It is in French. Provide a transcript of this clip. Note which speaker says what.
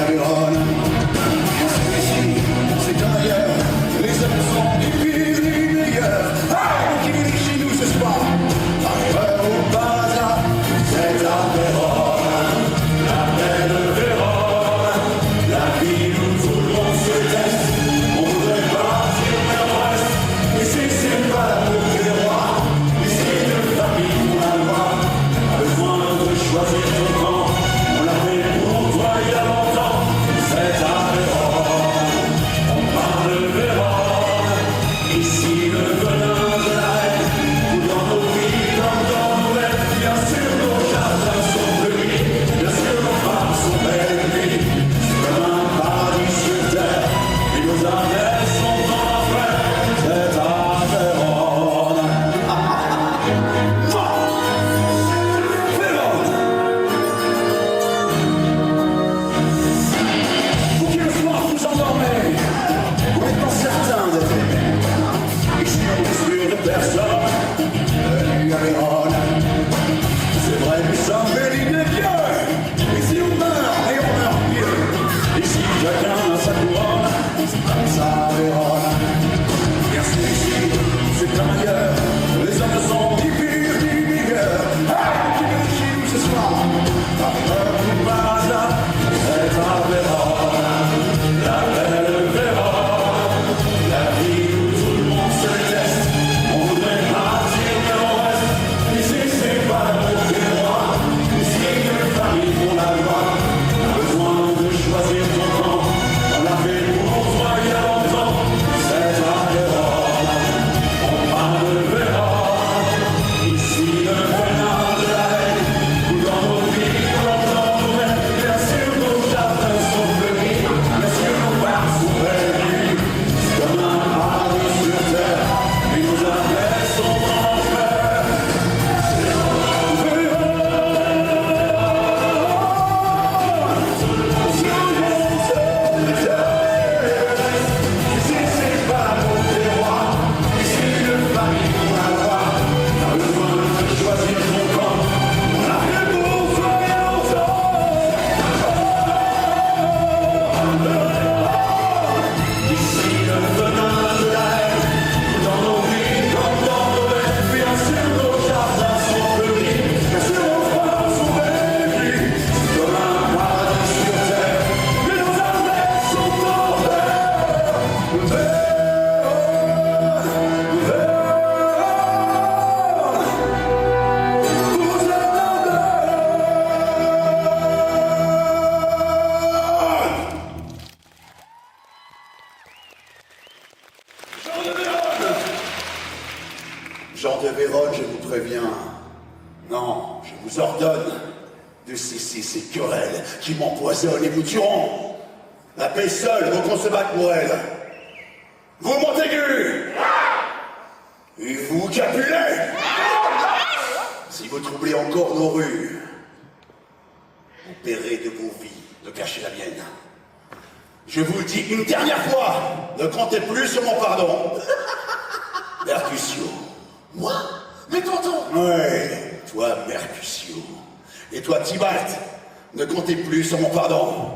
Speaker 1: Vérone. C'est ailleurs, les hommes sont des pires, les meilleurs. Ah, qui vient chez nous ce soir? Arriveur au bazar, c'est la Vérone, la belle Vérone, la ville où tout le monde se teste. On voudrait partir vers l'ouest, mais c'est pas l'amour des rois, mais c'est de famille pour la loi. Pas besoin de choisir ton camp, on l'a fait pour toi il y a longtemps. C'est la Vérone, on parle de Vérone, ici le venin de la haine, ou dans nos vies comme dans nos rêves. Bien sûr nos jardins sont fleuris, bien sûr nos femmes sont belles et nues. C'est comme un paradis sur terre, et nos âmes sont en enfer. C'est la Vérone. Vérone. Vous qui le soir vous endormez, vous n'êtes pas certain d'être aimé. Ici on est sûr de personne, venu à Vérone. C'est vrai, nous sommes bénis des dieux. Ici on meurt et on meurt mieux. Ici chacun a sa couronne, c'est comme ça à Vérone. Bien sûr ici, c'est un ailleurs, les hommes sont des pires, des meilleurs. Ah, qui vient chez nous ce soir? Par peur ou par hasard, c'est à Vérone, la belle Vérone, la ville où tout le monde se teste. On voudrait partir vers l'ouest, ici c'est pas l'amour des rois, ici une famille pour la loi. Pas besoin de choisir ton camp, on l'a fait pour toi il y a longtemps. C'est à Vérone, on parle de Vérone, ici le venin de la haine, ou dans nos vies comme dans nos rêves. Bien sûr nos jardins sont fleuris, bien sûr nos parcs sont belles et nues. C'est comme un paradis sur terre, et nos âmes sont en enfer. Ici c'est pas l'amour des rois, ici une famille pour la loi. Pas besoin de choisir son camp, on l'a fait pour toi il y a longtemps. Ici le venin de la haine, dans nos vies comme dans nos rêves. Bien sûr nos jardins sont fleuris, bien sûr nos femmes sont belles et nues. C'est comme un paradis sur terre, mais nos âmes sont en enfer. Jean de Vérone, je vous préviens. Non, je vous ordonne de cesser ces querelles qui m'empoisonnent et vous tueront. La paix seule vaut qu'on se batte pour elle. Vous, Montaigu! Et vous, Capulet! Si vous troublez encore nos rues, vous paierez de vos vies de cacher la mienne. Je vous le dis une dernière fois, ne comptez plus sur mon pardon. Mercutio. Moi? Mais tonton! Ouais, toi, Mercutio. Et toi, Tybalt, ne comptez plus sur mon pardon.